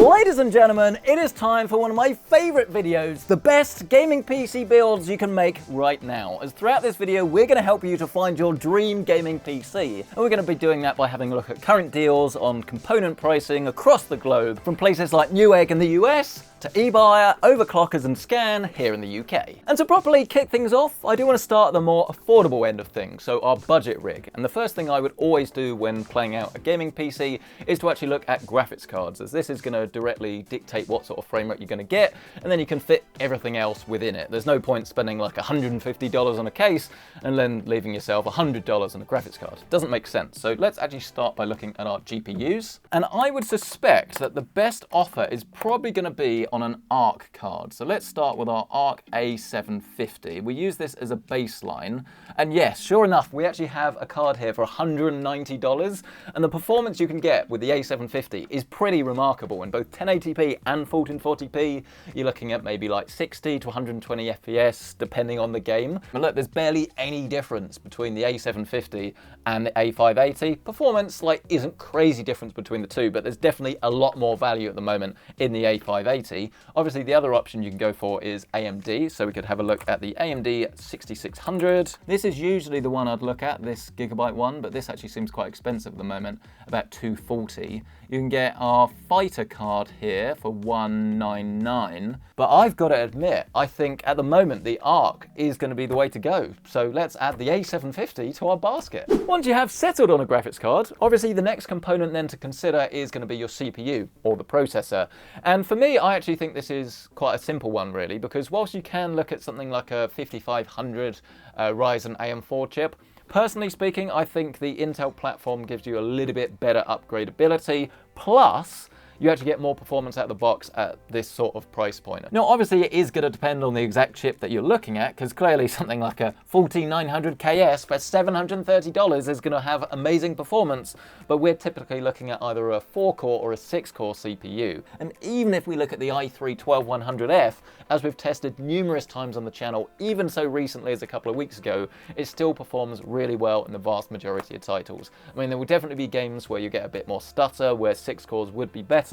Ladies and gentlemen, it is time for one of my favorite videos, the best gaming PC builds you can make right now. As throughout this video, we're going to help you to find your dream gaming PC. And we're going to be doing that by having a look at current deals on component pricing across the globe, from places like Newegg in the US, to eBuyer, Overclockers and Scan here in the UK. And to properly kick things off, I do want to start at the more affordable end of things, so our budget rig. And the first thing I would always do when playing out a gaming PC is to actually look at graphics cards, as this is going to directly dictate what sort of frame rate you're going to get, and then you can fit everything else within it. There's no point spending like $150 on a case and then leaving yourself $100 on a graphics card. Doesn't make sense. So let's actually start by looking at our GPUs. And I would suspect that the best offer is probably going to be on an ARC card. So let's start with our ARC A750. We use this as a baseline. And yes, sure enough, we actually have a card here for $190. And the performance you can get with the A750 is pretty remarkable. In both 1080p and 1440p, you're looking at maybe like 60 to 120 FPS, depending on the game. But look, there's barely any difference between the A750 and the A580. Performance isn't crazy difference between the two, but there's definitely a lot more value at the moment in the A580. Obviously, the other option you can go for is AMD, so we could have a look at the AMD 6600. This is usually the one I'd look at, this Gigabyte one, but this actually seems quite expensive at the moment, about $240. You can get our fighter card here for $199, but I've got to admit, I think at the moment the ARC is going to be the way to go. So let's add the A750 to our basket. Once you have settled on a graphics card, obviously the next component then to consider is going to be your CPU or the processor. And for me, I actually think this is quite a simple one really, because whilst you can look at something like a 5500 Ryzen AM4 chip, personally speaking, I think the Intel platform gives you a little bit better upgradability, plus you actually get more performance out of the box at this sort of price point. Now, obviously, it is going to depend on the exact chip that you're looking at, because clearly something like a 14900 KS for $730 is going to have amazing performance, but we're typically looking at either a 4-core or a 6-core CPU. And even if we look at the i3-12100F, as we've tested numerous times on the channel, even so recently as a couple of weeks ago, it still performs really well in the vast majority of titles. I mean, there will definitely be games where you get a bit more stutter, where 6 cores would be better,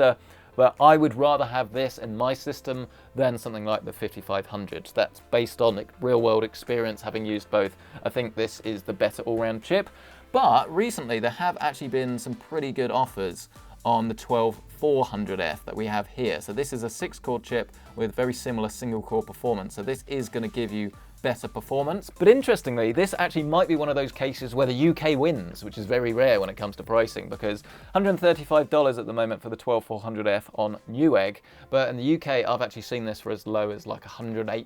but I would rather have this in my system than something like the 5500. That's based on real-world experience, having used both. I think this is the better all-round chip. But recently, there have actually been some pretty good offers on the 12400F that we have here. So this is a 6-core chip with very similar single-core performance. So this is going to give you better performance. But interestingly, this actually might be one of those cases where the UK wins, which is very rare when it comes to pricing, because $135 at the moment for the 12400F on Newegg, but in the UK I've actually seen this for as low as like £108.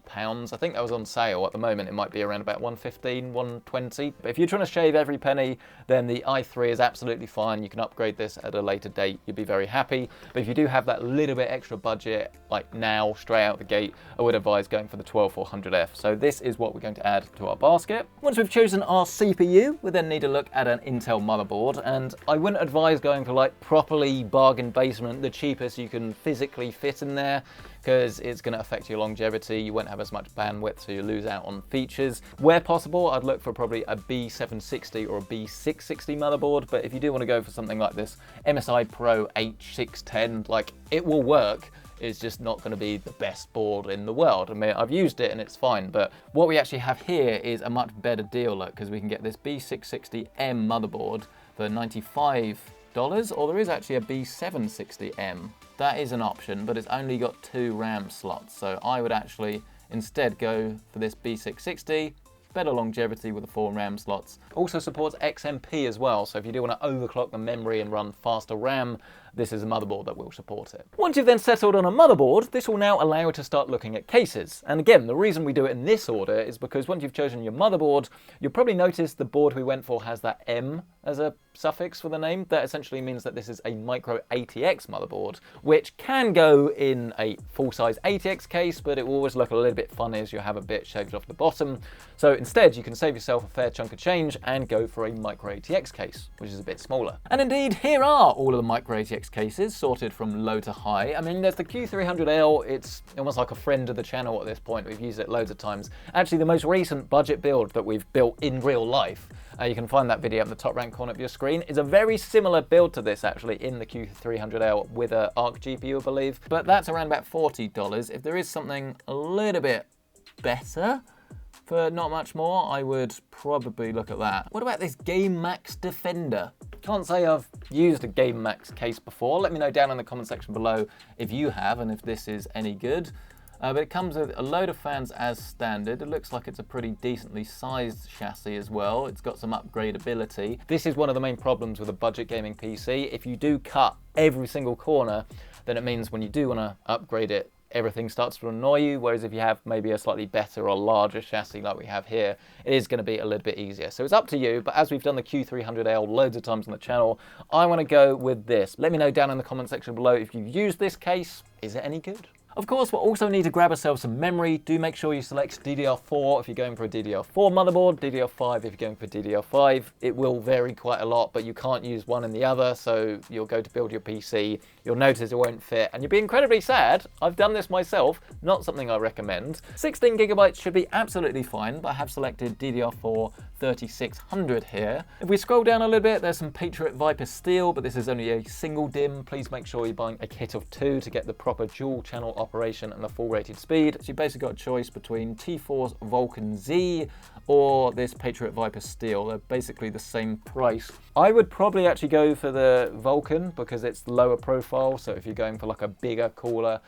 I think that was on sale. At the moment it might be around about $115, $120. But if you're trying to shave every penny, then the i3 is absolutely fine. You can upgrade this at a later date. You'll be very happy. But if you do have that little bit extra budget, like now, straight out the gate, I would advise going for the 12400F. So this is what we're going to add to our basket. Once we've chosen our CPU, we then need to look at an Intel motherboard, and I wouldn't advise going for like properly bargain basement, the cheapest you can physically fit in there, because it's going to affect your longevity. You won't have as much bandwidth, so you lose out on features. Where possible, I'd look for probably a B760 or a B660 motherboard, but if you do want to go for something like this MSI Pro H610, like, it will work. It's just not going to be the best board in the world. I mean, I've used it and it's fine, but what we actually have here is a much better deal, look, because we can get this B660M motherboard for $95, or there is actually a B760M. That is an option, but it's only got 2 RAM slots, so I would actually instead go for this B660, better longevity with the 4 RAM slots. Also supports XMP as well, so if you do want to overclock the memory and run faster RAM, this is a motherboard that will support it. Once you've then settled on a motherboard, this will now allow you to start looking at cases. And again, the reason we do it in this order is because once you've chosen your motherboard, you'll probably notice the board we went for has that M as a suffix for the name. That essentially means that this is a Micro-ATX motherboard, which can go in a full-size ATX case, but it will always look a little bit funny as you have a bit shaved off the bottom. So instead, you can save yourself a fair chunk of change and go for a Micro-ATX case, which is a bit smaller. And indeed, here are all of the Micro-ATX 6 cases, sorted from low to high. I mean, there's the Q300L, it's almost like a friend of the channel at this point. We've used it loads of times. Actually, the most recent budget build that we've built in real life, you can find that video in the top right corner of your screen, is a very similar build to this actually in the Q300L with a ARC GPU, I believe. But that's around about $40. If there is something a little bit better, for not much more, I would probably look at that. What about this GameMax Defender? Can't say I've used a GameMax case before. Let me know down in the comment section below if you have and if this is any good. But it comes with a load of fans as standard. It looks like it's a pretty decently sized chassis as well. It's got some upgradability. This is one of the main problems with a budget gaming PC. If you do cut every single corner, then it means when you do want to upgrade it, everything starts to annoy you, whereas if you have maybe a slightly better or larger chassis like we have here, it is going to be a little bit easier. So it's up to you, but as we've done the Q300L loads of times on the channel, I want to go with this. Let me know down in the comment section below if you've used this case. Is it any good? Of course, we'll also need to grab ourselves some memory. Do make sure you select DDR4 if you're going for a DDR4 motherboard, DDR5 if you're going for DDR5. It will vary quite a lot, but you can't use one and the other, so you'll go to build your PC, you'll notice it won't fit, and you'll be incredibly sad. I've done this myself, not something I recommend. 16 gigabytes should be absolutely fine, but I have selected DDR4 3600 here. If we scroll down a little bit, there's some Patriot Viper Steel, but this is only a single DIMM. Please make sure you're buying a kit of 2 to get the proper dual channel operation and the full rated speed. So you basically got a choice between T4's Vulcan Z or this Patriot Viper Steel. They're basically the same price. I would probably actually go for the Vulcan because it's lower profile. So if you're going for like a bigger cooler,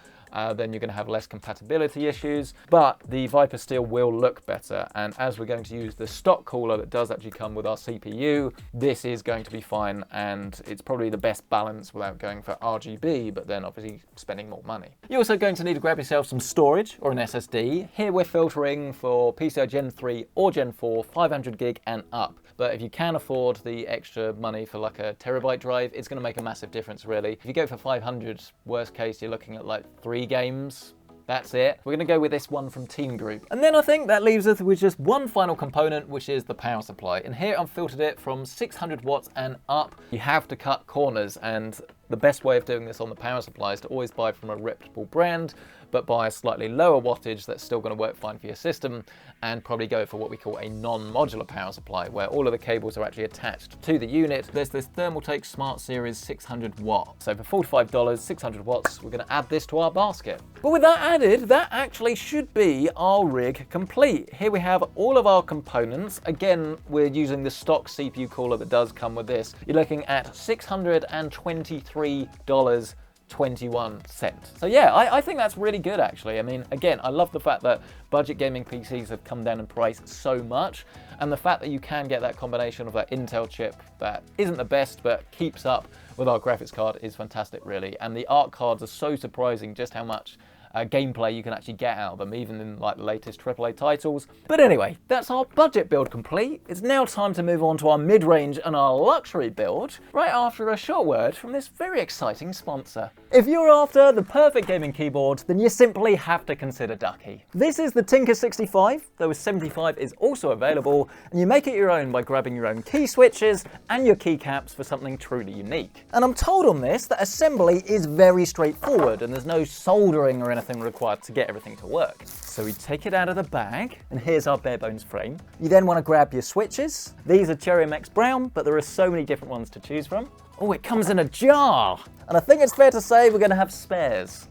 then you're going to have less compatibility issues, but the Viper Steel will look better, and as we're going to use the stock cooler that does actually come with our CPU, this is going to be fine, and it's probably the best balance without going for RGB, but then obviously spending more money. You're also going to need to grab yourself some storage or an SSD. Here we're filtering for PCI Gen 3 or Gen 4, 500 gig and up. But if you can afford the extra money for like a terabyte drive, it's going to make a massive difference really. If you go for 500, worst case, you're looking at like 3 games. That's it. We're going to go with this one from TeamGroup. And then I think that leaves us with just one final component, which is the power supply. And here I've filtered it from 600 watts and up. You have to cut corners, and the best way of doing this on the power supply is to always buy from a reputable brand, but buy a slightly lower wattage that's still going to work fine for your system, and probably go for what we call a non-modular power supply, where all of the cables are actually attached to the unit. There's this Thermaltake Smart Series 600 watt. So for $45, 600 watts, we're going to add this to our basket. But with that added, that actually should be our rig complete. Here we have all of our components. Again, we're using the stock CPU cooler that does come with this. You're looking at $623.21. So yeah, I think that's really good actually. I mean, again, I love the fact that budget gaming PCs have come down in price so much, and the fact that you can get that combination of that Intel chip that isn't the best but keeps up with our graphics card is fantastic really. And the ARC cards are so surprising just how much gameplay you can actually get out of them, even in like the latest AAA titles. But anyway, that's our budget build complete. It's now time to move on to our mid-range and our luxury build, right after a short word from this very exciting sponsor. If you're after the perfect gaming keyboard, then you simply have to consider Ducky. This is the Tinker 65, though a 75 is also available, and you make it your own by grabbing your own key switches and your keycaps for something truly unique. And I'm told on this that assembly is very straightforward, and there's no soldering or anything required to get everything to work. So we take it out of the bag, and here's our bare bones frame. You then want to grab your switches. These are Cherry MX Brown, but there are so many different ones to choose from. Oh, it comes in a jar! And I think it's fair to say we're going to have spares.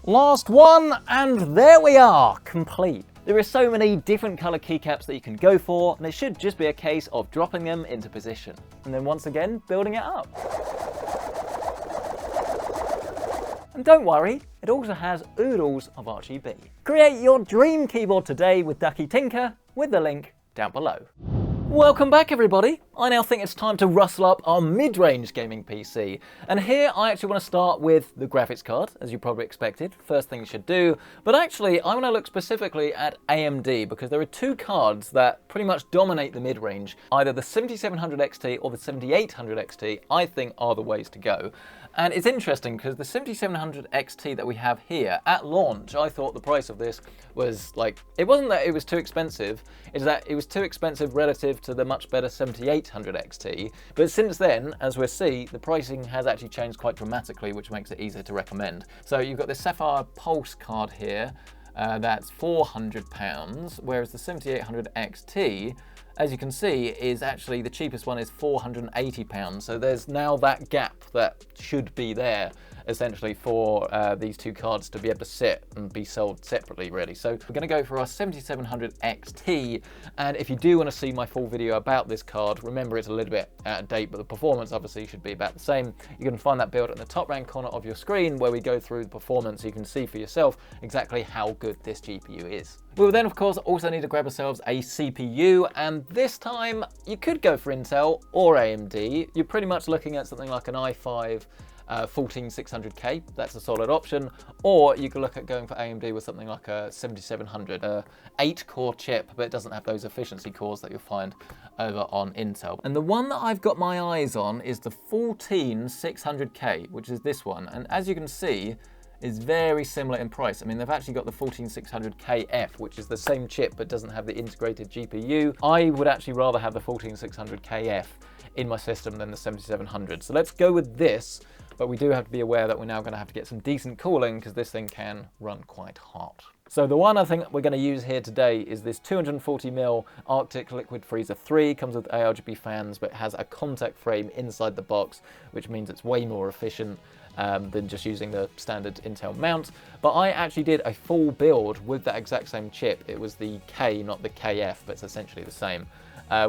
Last one, and there we are, complete. There are so many different color keycaps that you can go for, and it should just be a case of dropping them into position. And then once again, building it up. And don't worry, it also has oodles of RGB. Create your dream keyboard today with Ducky Tinker, with the link down below. Welcome back everybody. I now think it's time to rustle up our mid-range gaming PC. And here I actually want to start with the graphics card, as you probably expected, first thing you should do. But actually I want to look specifically at AMD, because there are 2 cards that pretty much dominate the mid-range. Either the 7700 XT or the 7800 XT, I think are the ways to go. And it's interesting because the 7700 XT that we have here, at launch, I thought the price of this was like, it wasn't that it was too expensive, it's that it was too expensive relative to the much better 7800 XT. But since then, as we'll see, the pricing has actually changed quite dramatically, which makes it easier to recommend. So you've got this Sapphire Pulse card here, that's £400, whereas the 7800 XT, as you can see, is actually the cheapest one is £480. So there's now that gap that should be there essentially for these two cards to be able to sit and be sold separately, really. So we're going to go for our 7700 XT, and if you do want to see my full video about this card, remember it's a little bit out of date, but the performance obviously should be about the same. You can find that build in the top right corner of your screen where we go through the performance so you can see for yourself exactly how good this GPU is. We will then, of course, also need to grab ourselves a CPU, and this time you could go for Intel or AMD. You're pretty much looking at something like an i5 14600K, that's a solid option, or you could look at going for AMD with something like a 7700, 8-core chip, but it doesn't have those efficiency cores that you'll find over on Intel. And the one that I've got my eyes on is the 14600K, which is this one, and as you can see, is very similar in price. I mean, they've actually got the 14600KF, which is the same chip but doesn't have the integrated GPU. I would actually rather have the 14600KF in my system than the 7700. So let's go with this, but we do have to be aware that we're now going to have to get some decent cooling because this thing can run quite hot. So the one I think we're going to use here today is this 240mm Arctic Liquid Freezer 3. Comes with ARGB fans, but it has a contact frame inside the box, which means it's way more efficient than just using the standard Intel mount. But I actually did a full build with that exact same chip. It was the K, not the KF, but it's essentially the same.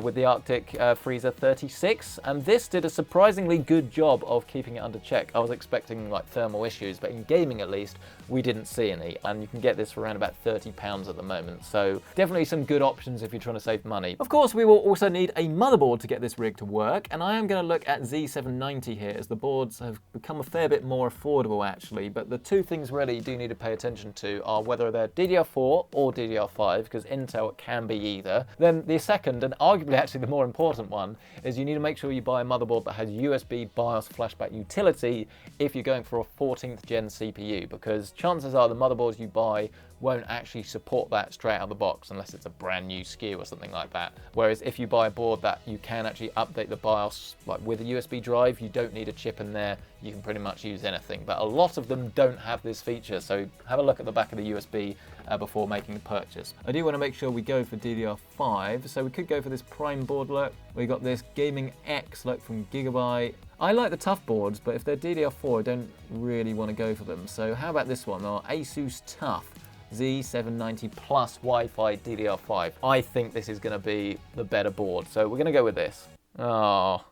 With the Arctic Freezer 36, and this did a surprisingly good job of keeping it under check. I was expecting like thermal issues, but in gaming at least, we didn't see any, and you can get this for around about £30 at the moment, so definitely some good options if you're trying to save money. Of course, we will also need a motherboard to get this rig to work, and I am going to look at Z790 here, as the boards have become a fair bit more affordable actually, but the two things really you do need to pay attention to are whether they're DDR4 or DDR5, because Intel can be either. Then the second, and arguably actually the more important one, is you need to make sure you buy a motherboard that has USB BIOS flashback utility if you're going for a 14th gen CPU, because chances are the motherboards you buy won't actually support that straight out of the box unless it's a brand new SKU or something like that. Whereas if you buy a board that you can actually update the BIOS like with a USB drive, you don't need a chip in there, you can pretty much use anything. But a lot of them don't have this feature, so have a look at the back of the USB before making the purchase. I do want to make sure we go for DDR5, so we could go for this Prime board look. We got this Gaming X look from Gigabyte. I like the tough boards, but if they're DDR4, I don't really want to go for them. So how about this one, our Asus Tough Z790 plus Wi-Fi DDR5. I think this is going to be the better board, so we're going to go with this. Oh,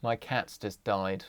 my cat's just died.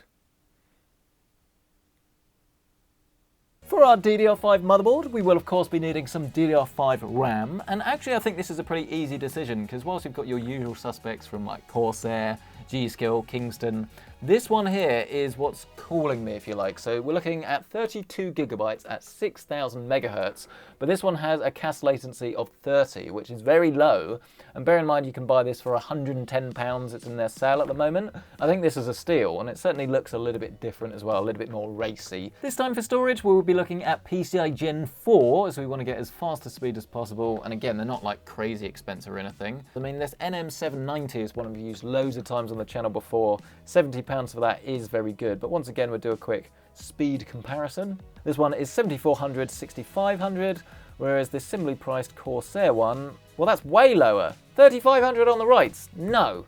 For our DDR5 motherboard, we will of course be needing some DDR5 RAM, and actually I think this is a pretty easy decision, because whilst you've got your usual suspects from like Corsair, G.SKILL, Kingston, this one here is what's calling me, if you like. So we're looking at 32 gigabytes at 6,000 megahertz, but this one has a CAS latency of 30, which is very low. And bear in mind, you can buy this for £110. It's in their sale at the moment. I think this is a steal, and it certainly looks a little bit different as well, a little bit more racy. This time for storage, we'll be looking at PCI Gen 4, as we want to get as fast a speed as possible. And again, they're not like crazy expensive or anything. I mean, this NM790 is one I've used loads of times on the channel before. £70 for that is very good, but once again we'll do a quick speed comparison. This one is 7400, 6500, whereas this similarly priced Corsair one, well, that's way lower. 3500 on the right. No.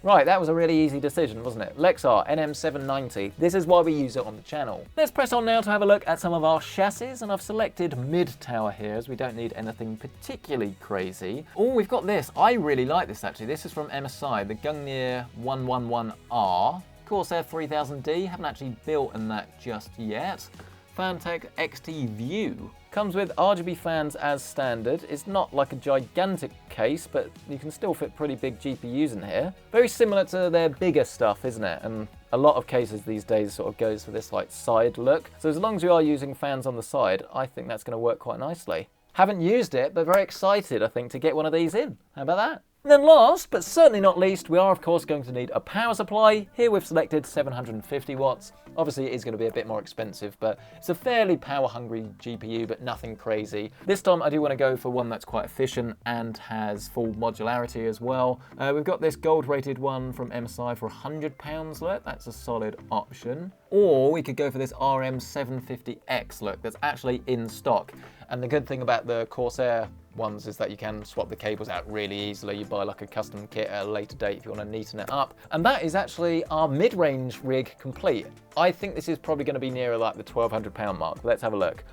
Right, that was a really easy decision, wasn't it? Lexar NM790. This is why we use it on the channel. Let's press on now to have a look at some of our chassis, and I've selected mid-tower here as we don't need anything particularly crazy. Oh, we've got this. I really like this actually. This is from MSI, the Gungnir 111R. Corsair 3000D, haven't actually built in that just yet. Phanteks XT View. Comes with RGB fans as standard. It's not like a gigantic case, but you can still fit pretty big GPUs in here. Very similar to their bigger stuff, isn't it? And a lot of cases these days sort of goes for this like side look. So as long as you are using fans on the side, I think that's going to work quite nicely. Haven't used it, but very excited, I think, to get one of these in. How about that? And then last, but certainly not least, we are of course going to need a power supply. Here we've selected 750 watts. Obviously it is going to be a bit more expensive, but it's a fairly power hungry GPU, but nothing crazy. This time I do want to go for one that's quite efficient and has full modularity as well. We've got this gold rated one from MSI for £100, look, that's a solid option. Or we could go for this RM750X, look, that's actually in stock. And the good thing about the Corsair ones is that you can swap the cables out really easily. You buy like a custom kit at a later date if you want to neaten it up. And that is actually our mid-range rig complete. I think this is probably going to be nearer like the £1,200 mark. Let's have a look.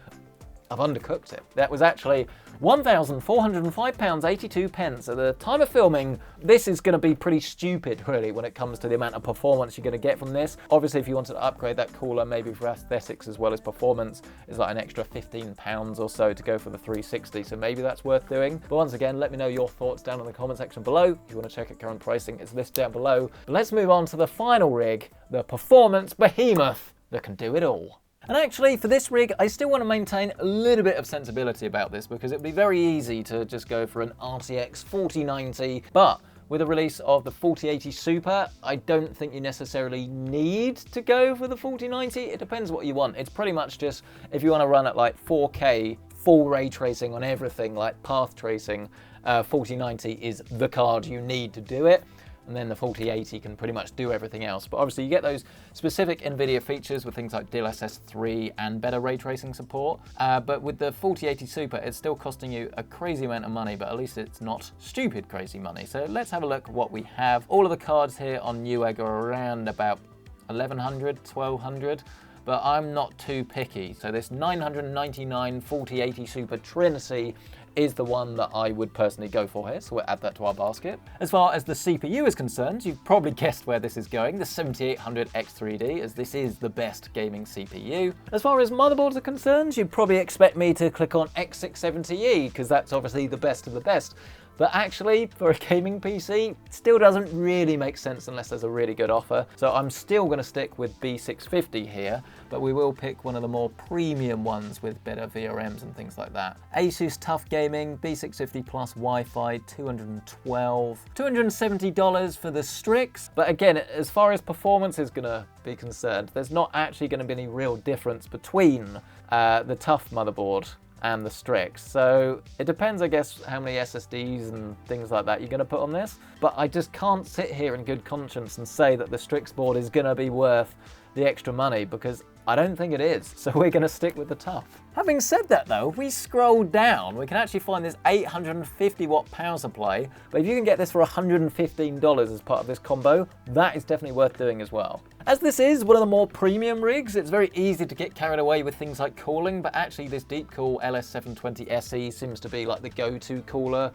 I've undercooked it. That was actually £1,405.82 at the time of filming. This is going to be pretty stupid, really, when it comes to the amount of performance you're going to get from this. Obviously, if you wanted to upgrade that cooler, maybe for aesthetics as well as performance, it's like an extra £15 or so to go for the 360, so maybe that's worth doing. But once again, let me know your thoughts down in the comment section below. If you want to check out current pricing, it's listed down below. But let's move on to the final rig, the Performance Behemoth that can do it all. And actually, for this rig, I still want to maintain a little bit of sensibility about this because it would be very easy to just go for an RTX 4090, but with the release of the 4080 Super, I don't think you necessarily need to go for the 4090. It depends what you want. It's pretty much just, if you want to run at like 4K, full ray tracing on everything, like path tracing, 4090 is the card you need to do it. And then the 4080 can pretty much do everything else. But obviously you get those specific NVIDIA features with things like DLSS 3 and better ray tracing support. But with the 4080 Super, it's still costing you a crazy amount of money, but at least it's not stupid crazy money. So let's have a look at what we have. All of the cards here on Newegg are around about 1100, 1200. But I'm not too picky. So this 999 4080 Super Trinity is the one that I would personally go for here, so we'll add that to our basket. As far as the CPU is concerned, you've probably guessed where this is going, the 7800X3D, as this is the best gaming CPU. As far as motherboards are concerned, you'd probably expect me to click on X670E, because that's obviously the best of the best. But actually, for a gaming PC, it still doesn't really make sense unless there's a really good offer. So I'm still going to stick with B650 here, but we will pick one of the more premium ones with better VRMs and things like that. Asus Tough Gaming, B650 plus Wi-Fi, $270 for the Strix. But again, as far as performance is going to be concerned, there's not actually going to be any real difference between the Tough motherboard and the Strix. So it depends, I guess, how many SSDs and things like that you're going to put on this. But I just can't sit here in good conscience and say that the Strix board is going to be worth the extra money, because I don't think it is. So we're going to stick with the Tough. Having said that though, if we scroll down, we can actually find this 850 watt power supply. But if you can get this for $115 as part of this combo, that is definitely worth doing as well. As this is one of the more premium rigs, it's very easy to get carried away with things like cooling, but actually this DeepCool LS720 SE seems to be like the go-to cooler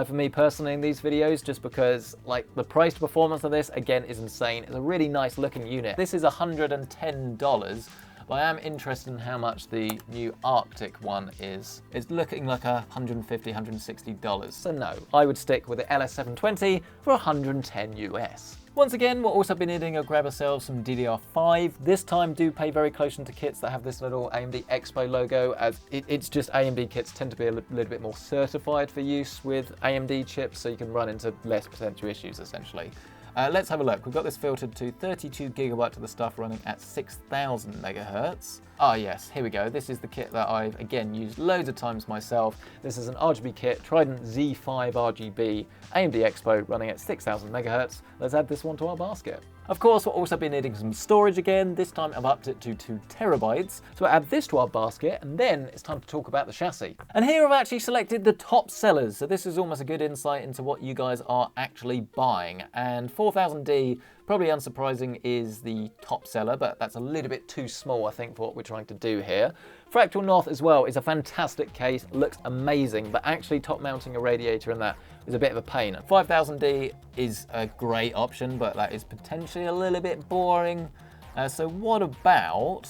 for me personally in these videos, just because like the price to performance of this, again, is insane. It's a really nice looking unit. This is $110, but I am interested in how much the new Arctic one is. It's looking like $150, $160. So no, I would stick with the LS720 for $110 US. Once again, we'll also be needing to grab ourselves some DDR5. This time, do pay very close into kits that have this little AMD EXPO logo, as it's just AMD kits tend to be a little bit more certified for use with AMD chips, so you can run into less potential issues, essentially. Let's have a look. We've got this filtered to 32 gigabyte of the stuff running at 6,000 megahertz. Ah yes, here we go. This is the kit that I've, again, used loads of times myself. This is an RGB kit, Trident Z5 RGB, AMD EXPO running at 6,000 megahertz. Let's add this one to our basket. Of course, we'll also be needing some storage again. This time I've upped it to 2 terabytes. So we'll add this to our basket, and then it's time to talk about the chassis. And here I've actually selected the top sellers. So this is almost a good insight into what you guys are actually buying. And 4000D, probably unsurprising, is the top seller, but that's a little bit too small, I think, for what we're trying to do here. Fractal North as well is a fantastic case, looks amazing, but actually top mounting a radiator in that is a bit of a pain. 5000D is a great option, but that is potentially a little bit boring. So what about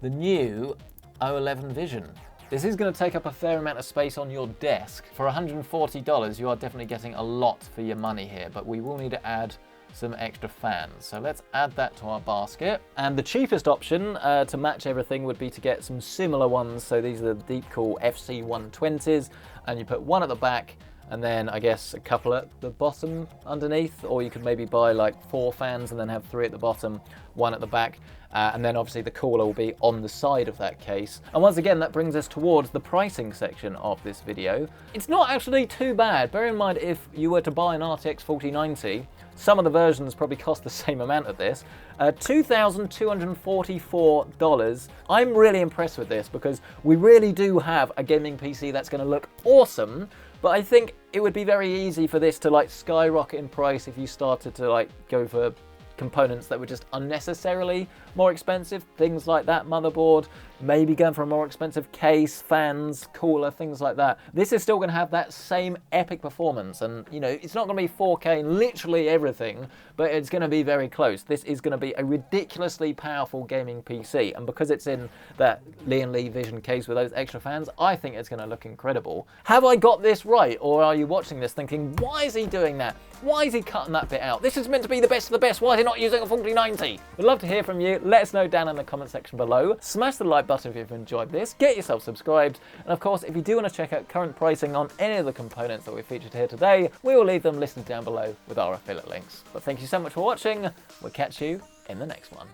the new O11 Vision? This is going to take up a fair amount of space on your desk. For $140, you are definitely getting a lot for your money here, but we will need to add some extra fans. So let's add that to our basket. And the cheapest option to match everything would be to get some similar ones. So these are the DeepCool FC120s, and you put one at the back and then I guess a couple at the bottom underneath, or you could maybe buy like 4 fans and then have 3 at the bottom, 1 at the back, and then obviously the cooler will be on the side of that case. And once again, that brings us towards the pricing section of this video. It's not actually too bad. Bear in mind, if you were to buy an RTX 4090, some of the versions probably cost the same amount of this, $2,244. I'm really impressed with this because we really do have a gaming PC that's going to look awesome, but I think it would be very easy for this to like skyrocket in price if you started to like go for components that were just unnecessarily more expensive, things like that motherboard, maybe going for a more expensive case, fans, cooler, things like that. This is still going to have that same epic performance, and you know, it's not going to be 4K in literally everything, but it's going to be very close. This is going to be a ridiculously powerful gaming PC, and because it's in that LIAN Vision case with those extra fans, I think it's going to look incredible. Have I got this right, or are you watching this thinking, why is he doing that? Why is he cutting that bit out? This is meant to be the best of the best. Why is he not using a 4090? We'd love to hear from you. Let us know down in the comment section below. Smash the like button if you've enjoyed this. Get yourself subscribed. And of course, if you do want to check out current pricing on any of the components that we featured here today, we will leave them listed down below with our affiliate links. But thank you so much for watching. We'll catch you in the next one.